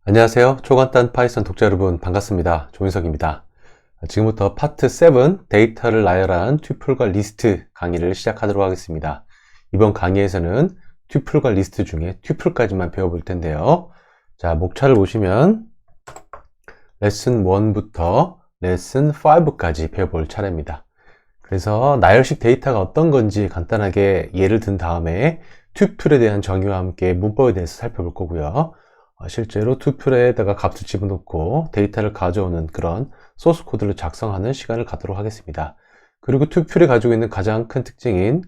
안녕하세요. 초간단 파이썬 독자 여러분 반갑습니다. 조인석입니다. 지금부터 파트 7 데이터를 나열한 튜플과 리스트 강의를 시작하도록 하겠습니다. 이번 강의에서는 튜플과 리스트 중에 튜플까지만 배워볼 텐데요. 자, 목차를 보시면 레슨 1부터 레슨 5까지 배워볼 차례입니다. 그래서 나열식 데이터가 어떤 건지 간단하게 예를 든 다음에 튜플에 대한 정의와 함께 문법에 대해서 살펴볼 거고요. 실제로 튜플에다가 값을 집어넣고 데이터를 가져오는 그런 소스 코드를 작성하는 시간을 갖도록 하겠습니다. 그리고 튜플이 가지고 있는 가장 큰 특징인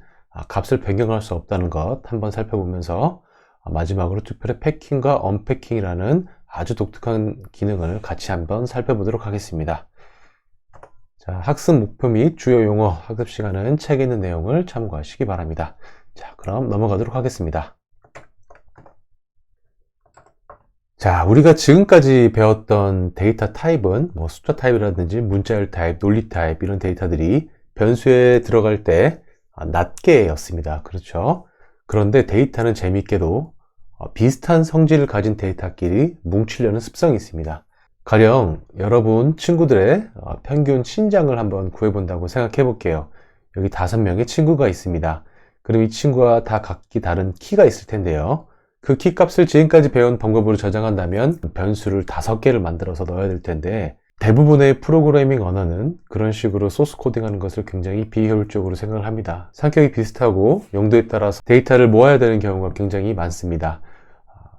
값을 변경할 수 없다는 것 한번 살펴보면서 마지막으로 튜플의 패킹과 언패킹이라는 아주 독특한 기능을 같이 한번 살펴보도록 하겠습니다. 자, 학습 목표 및 주요 용어 학습 시간은 책에 있는 내용을 참고하시기 바랍니다. 자, 그럼 넘어가도록 하겠습니다. 자, 우리가 지금까지 배웠던 데이터 타입은 숫자 타입이라든지 문자열 타입, 논리 타입 이런 데이터들이 변수에 들어갈 때 낱개였습니다. 그렇죠? 그런데 데이터는 재미있게도 비슷한 성질을 가진 데이터끼리 뭉치려는 습성이 있습니다. 가령 여러분 친구들의 평균 신장을 한번 구해본다고 생각해 볼게요. 여기 5명의 친구가 있습니다. 그럼 이 친구가 다 각기 다른 키가 있을 텐데요. 그 키 값을 지금까지 배운 방법으로 저장한다면 변수를 5개를 만들어서 넣어야 될 텐데, 대부분의 프로그래밍 언어는 그런 식으로 소스 코딩하는 것을 굉장히 비효율적으로 생각을 합니다. 성격이 비슷하고 용도에 따라서 데이터를 모아야 되는 경우가 굉장히 많습니다.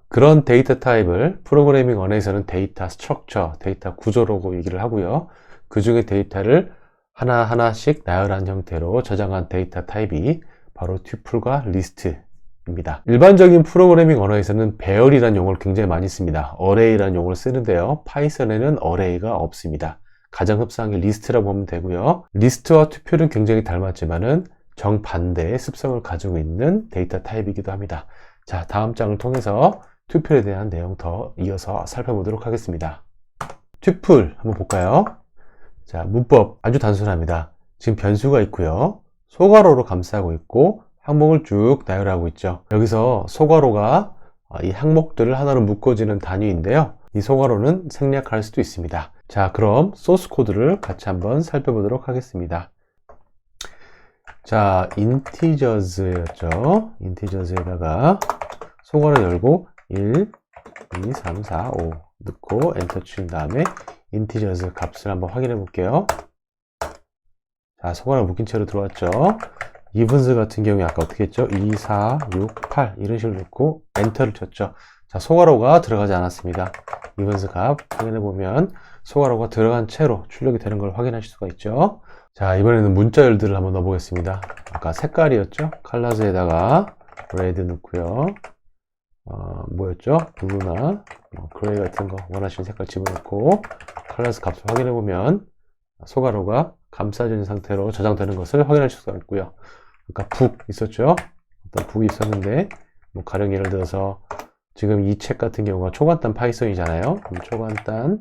그런 데이터 타입을 프로그래밍 언어에서는 데이터 스트럭처, 데이터 구조라고 얘기를 하고요. 그 중에 데이터를 하나하나씩 나열한 형태로 저장한 데이터 타입이 바로 튜플과 리스트입니다. 일반적인 프로그래밍 언어에서는 배열이라는 용어를 굉장히 많이 씁니다. 어레이라는 용어를 쓰는데요. 파이썬에는 어레이가 없습니다. 가장 흡사한 게 리스트라고 보면 되고요. 리스트와 튜플은 굉장히 닮았지만은 정반대의 습성을 가지고 있는 데이터 타입이기도 합니다. 자, 다음 장을 통해서 튜플에 대한 내용 더 이어서 살펴보도록 하겠습니다. 튜플 한번 볼까요? 자, 문법 아주 단순합니다. 지금 변수가 있고요. 소괄호로 감싸고 있고 항목을 쭉 나열하고 있죠. 여기서 소괄호가 이 항목들을 하나로 묶어지는 단위인데요. 이 소괄호는 생략할 수도 있습니다. 자, 그럼 소스 코드를 같이 한번 살펴보도록 하겠습니다. 자, 인티저스였죠. 인티저스에다가 소괄호 열고 1, 2, 3, 4, 5 넣고 엔터 치신 다음에 인티저스 값을 한번 확인해 볼게요. 자, 소괄호 묶인 채로 들어왔죠. 이븐스 같은 경우에 아까 어떻게 했죠? 2, 4, 6, 8 이런 식으로 넣고 엔터를 쳤죠. 자, 소괄호가 들어가지 않았습니다. 이븐스 값 확인해 보면 소괄호가 들어간 채로 출력이 되는 걸 확인하실 수가 있죠. 자, 이번에는 문자열들을 한번 넣어 보겠습니다. 아까 색깔이었죠? 컬러스에다가 레드 넣고요. 뭐였죠? 블루나 그레이 같은 거 원하시는 색깔 집어넣고 컬러스 값을 확인해 보면 소괄호가 감싸진 상태로 저장되는 것을 확인하실 수가 있고요. 아까 북 있었죠? 어떤 북이 있었는데 가령 예를 들어서 지금 이 책 같은 경우가 초간단 파이썬이잖아요. 그럼 초간단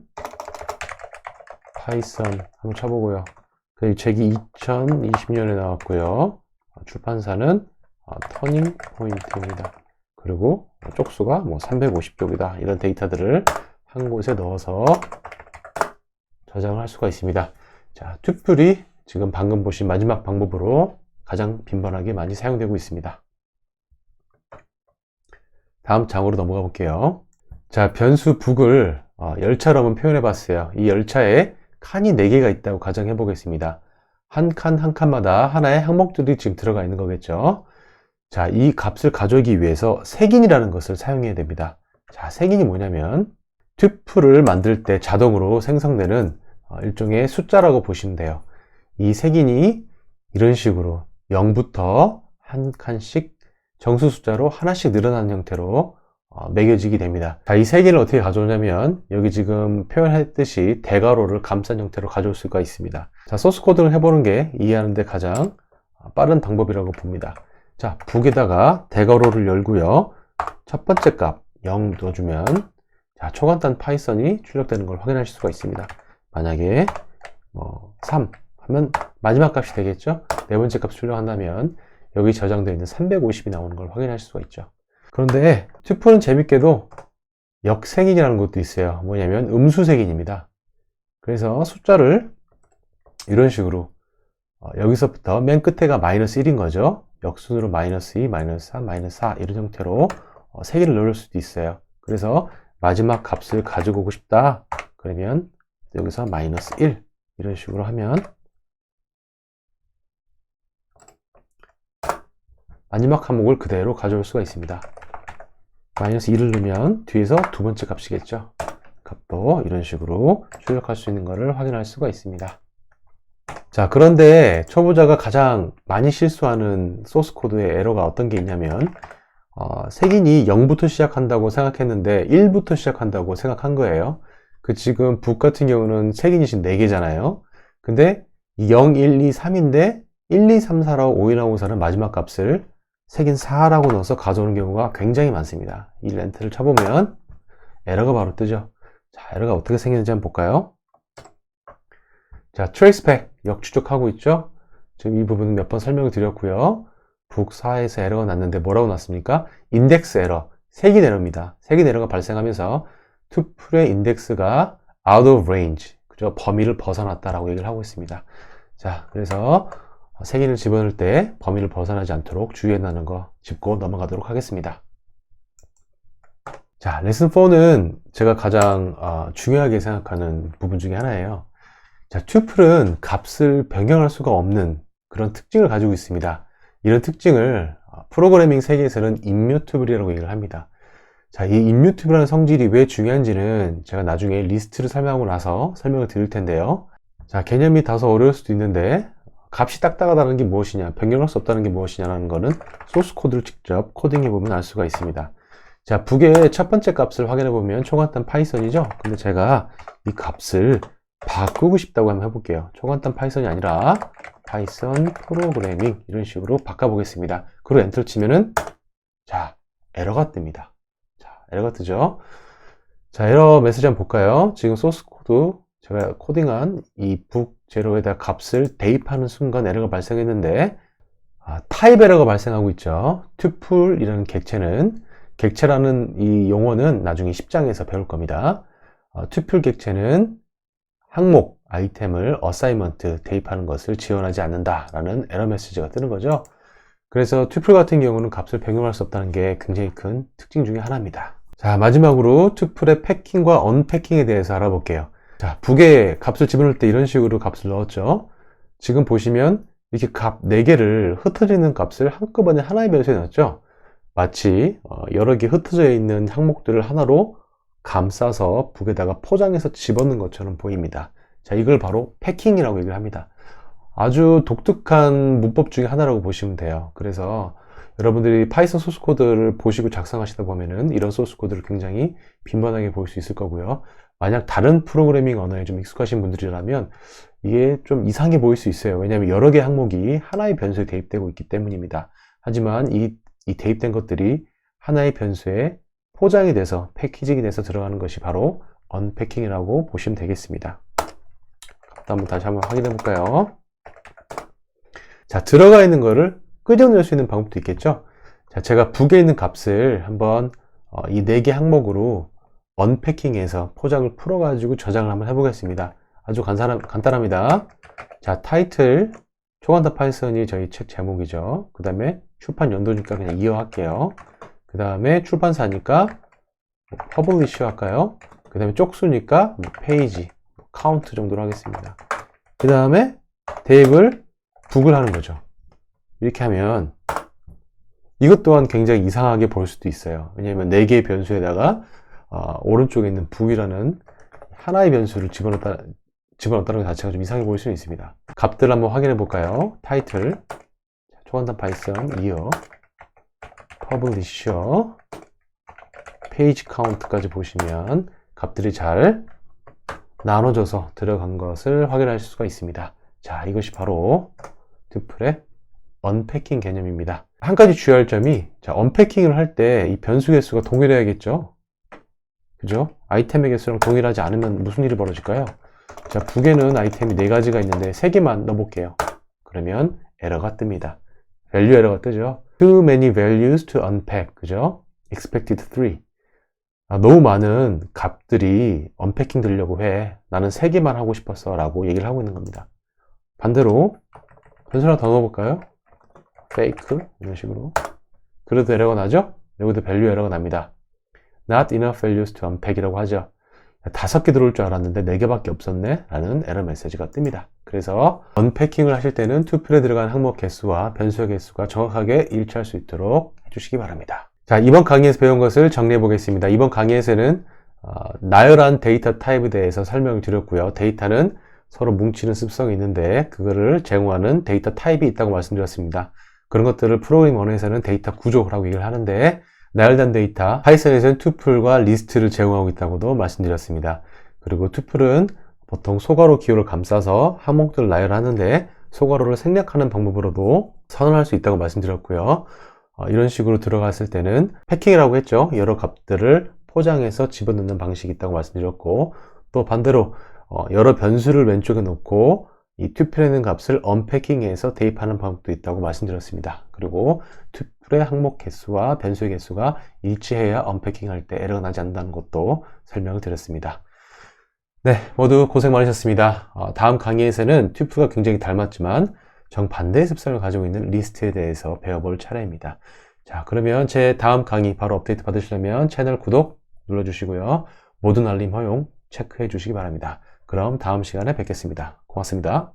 파이썬 한번 쳐보고요. 이 책이 2020년에 나왔고요. 출판사는 터닝 포인트입니다. 그리고 쪽수가 350쪽이다. 이런 데이터들을 한 곳에 넣어서 저장을 할 수가 있습니다. 자, 튜플이 지금 방금 보신 마지막 방법으로 가장 빈번하게 많이 사용되고 있습니다. 다음 장으로 넘어가 볼게요. 자, 변수 북을 열차로 한번 표현해 봤어요. 이 열차에 칸이 4개가 있다고 가정해 보겠습니다. 한 칸 한 칸마다 하나의 항목들이 지금 들어가 있는 거겠죠. 자, 이 값을 가져오기 위해서 색인이라는 것을 사용해야 됩니다. 자, 색인이 뭐냐면 튜플을 만들 때 자동으로 생성되는 일종의 숫자라고 보시면 돼요. 이 색인이 이런 식으로 0부터 한 칸씩 정수 숫자로 하나씩 늘어나는 형태로 매겨지게 됩니다. 자, 이 색인을 어떻게 가져오냐면 여기 지금 표현했듯이 대괄호를 감싼 형태로 가져올 수가 있습니다. 자, 소스 코드를 해보는 게 이해하는 데 가장 빠른 방법이라고 봅니다. 자, 북에다가 대괄호를 열고요. 첫 번째 값 0 넣어주면 자, 초간단 파이썬이 출력되는 걸 확인하실 수가 있습니다. 만약에 3 하면 마지막 값이 되겠죠. 네 번째 값 출력한다면 여기 저장되어 있는 350이 나오는 걸 확인하실 수가 있죠. 그런데 튜플은 재밌게도 역색인이라는 것도 있어요. 뭐냐면 음수색인입니다. 그래서 숫자를 이런 식으로 여기서부터 맨 끝에가 마이너스 1인 거죠. 역순으로 마이너스 2, 마이너스 3, 마이너스 4 이런 형태로 세 개를 넣을 수도 있어요. 그래서 마지막 값을 가지고 오고 싶다. 그러면 여기서 마이너스 1 이런 식으로 하면 마지막 항목을 그대로 가져올 수가 있습니다. 마이너스 1을 넣으면 뒤에서 두 번째 값이겠죠. 값도 이런 식으로 출력할 수 있는 것을 확인할 수가 있습니다. 자, 그런데 초보자가 가장 많이 실수하는 소스 코드의 에러가 어떤 게 있냐면 색인이 0부터 시작한다고 생각했는데 1부터 시작한다고 생각한 거예요. 지금 북 같은 경우는 색인이 지금 4개잖아요. 근데 0, 1, 2, 3인데 1, 2, 3, 4라고 5, 2라고 4는 마지막 값을 색인 4라고 넣어서 가져오는 경우가 굉장히 많습니다. 이 렌트를 쳐보면 에러가 바로 뜨죠. 자, 에러가 어떻게 생겼는지 한번 볼까요? 자, 트레이스백 역추적하고 있죠. 지금 이 부분은 몇 번 설명을 드렸고요. 북 4에서 에러가 났는데 뭐라고 났습니까? 인덱스 에러, 색인 에러입니다. 색인 에러가 발생하면서 투플의 인덱스가 out of range, 그죠? 범위를 벗어났다라고 얘기를 하고 있습니다. 자, 그래서 색인을 집어넣을 때 범위를 벗어나지 않도록 주의한다는 거 짚고 넘어가도록 하겠습니다. 자, 레슨 4는 제가 가장 중요하게 생각하는 부분 중에 하나예요. 자, 튜플은 값을 변경할 수가 없는 그런 특징을 가지고 있습니다. 이런 특징을 프로그래밍 세계에서는 임뮤트블이라고 얘기를 합니다. 자, 이 임뮤트블이라는 성질이 왜 중요한지는 제가 나중에 리스트를 설명하고 나서 설명을 드릴 텐데요. 자, 개념이 다소 어려울 수도 있는데 값이 딱딱하다는 게 무엇이냐, 변경할 수 없다는 게 무엇이냐는 거는 소스 코드를 직접 코딩해 보면 알 수가 있습니다. 자, 북의 첫 번째 값을 확인해 보면 초간단 파이썬이죠. 근데 제가 이 값을 바꾸고 싶다고 한번 해볼게요. 초간단 파이썬이 아니라 파이썬 프로그래밍 이런 식으로 바꿔보겠습니다. 그리고 엔터를 치면은 자, 에러가 뜹니다. 자, 에러가 뜨죠. 자, 에러 메시지 한번 볼까요? 지금 소스 코드 제가 코딩한 이 북 제로에다 값을 대입하는 순간 에러가 발생했는데 타입 에러가 발생하고 있죠. 투플이라는 객체라는 이 용어는 나중에 10장에서 배울 겁니다. 투플 객체는 항목, 아이템을 어사이먼트, 대입하는 것을 지원하지 않는다라는 에러 메시지가 뜨는 거죠. 그래서 투플 같은 경우는 값을 변경할 수 없다는 게 굉장히 큰 특징 중에 하나입니다. 자, 마지막으로 투플의 패킹과 언패킹에 대해서 알아볼게요. 자, 북에 값을 집어넣을 때 이런 식으로 값을 넣었죠. 지금 보시면 이렇게 값 4개를 흩어지는 값을 한꺼번에 하나의 변수에 넣었죠. 마치 여러 개 흩어져 있는 항목들을 하나로 감싸서 북에다가 포장해서 집어넣는 것처럼 보입니다. 자, 이걸 바로 패킹이라고 얘기를 합니다. 아주 독특한 문법 중에 하나라고 보시면 돼요. 그래서 여러분들이 파이썬 소스 코드를 보시고 작성하시다 보면은 이런 소스 코드를 굉장히 빈번하게 볼 수 있을 거고요. 만약 다른 프로그래밍 언어에 좀 익숙하신 분들이라면 이게 좀 이상해 보일 수 있어요. 왜냐하면 여러 개 항목이 하나의 변수에 대입되고 있기 때문입니다. 하지만 이 대입된 것들이 하나의 변수에 포장이 돼서 패키징이 돼서 들어가는 것이 바로 언패킹이라고 보시면 되겠습니다. 다시 한번 확인해 볼까요? 자, 들어가 있는 거를 끄집어낼 수 있는 방법도 있겠죠. 자, 제가 북에 있는 값을 한번 이 4개 항목으로 언패킹해서 포장을 풀어 가지고 저장을 한번 해보겠습니다. 아주 간단합니다. 자, 타이틀 초간단 파이썬이 저희 책 제목이죠. 그 다음에 출판 연도니까 그냥 이어할게요. 그 다음에 출판사니까 퍼블리셔 할까요? 그 다음에 쪽수니까 페이지, 카운트 정도로 하겠습니다. 그 다음에 대입을 북을 하는 거죠. 이렇게 하면 이것 또한 굉장히 이상하게 볼 수도 있어요. 왜냐하면 4개의 변수에다가 오른쪽에 있는 북이라는 하나의 변수를 집어넣었다는 것 자체가 좀 이상해 보일 수 있습니다. 값들 한번 확인해 볼까요? 타이틀, 초간단 파이썬, 이어, 퍼블리셔, 페이지 카운트까지 보시면 값들이 잘 나눠져서 들어간 것을 확인할 수가 있습니다. 자, 이것이 바로 투플의 언패킹 개념입니다. 한 가지 주의할 점이, 자, 언패킹을 할 때 이 변수 개수가 동일해야겠죠? 그죠? 아이템의 개수랑 동일하지 않으면 무슨 일이 벌어질까요? 자, 북에는 아이템이 4가지가 있는데 3개만 넣어볼게요. 그러면 에러가 뜹니다. value 에러가 뜨죠. Too many values to unpack. 그죠? expected 3. 너무 많은 값들이 언패킹 되려고 해. 나는 3개만 하고 싶었어 라고 얘기를 하고 있는 겁니다. 반대로 변수 하나 더 넣어볼까요? fake 이런 식으로. 그래도 에러가 나죠? 여기도 value 에러가 납니다. not enough values to unpack 이라고 하죠. 5개 들어올 줄 알았는데 4개밖에 없었네 라는 에러 메시지가 뜹니다. 그래서 언패킹을 하실 때는 투플에 들어간 항목 개수와 변수의 개수가 정확하게 일치할 수 있도록 해주시기 바랍니다. 자, 이번 강의에서 배운 것을 정리해 보겠습니다. 이번 강의에서는 나열한 데이터 타입에 대해서 설명을 드렸고요. 데이터는 서로 뭉치는 습성이 있는데 그거를 제공하는 데이터 타입이 있다고 말씀드렸습니다. 그런 것들을 프로그래밍 언어에서는 데이터 구조라고 얘기를 하는데, 나열된 데이터, 파이썬에서는 투플과 리스트를 제공하고 있다고도 말씀드렸습니다. 그리고 투플은 보통 소괄호 기호를 감싸서 항목들을 나열하는데 소괄호를 생략하는 방법으로도 선언할 수 있다고 말씀드렸고요. 이런 식으로 들어갔을 때는 패킹이라고 했죠. 여러 값들을 포장해서 집어넣는 방식이 있다고 말씀드렸고, 또 반대로 여러 변수를 왼쪽에 놓고 이 투플에 있는 값을 언패킹해서 대입하는 방법도 있다고 말씀드렸습니다. 그리고 투플의 항목 개수와 변수의 개수가 일치해야 언패킹할 때 에러가 나지 않는다는 것도 설명을 드렸습니다. 네, 모두 고생 많으셨습니다. 다음 강의에서는 투플과 굉장히 닮았지만 정반대의 습성을 가지고 있는 리스트에 대해서 배워볼 차례입니다. 자, 그러면 제 다음 강의 바로 업데이트 받으시려면 채널 구독 눌러주시고요. 모든 알림 허용 체크해 주시기 바랍니다. 그럼 다음 시간에 뵙겠습니다. 고맙습니다.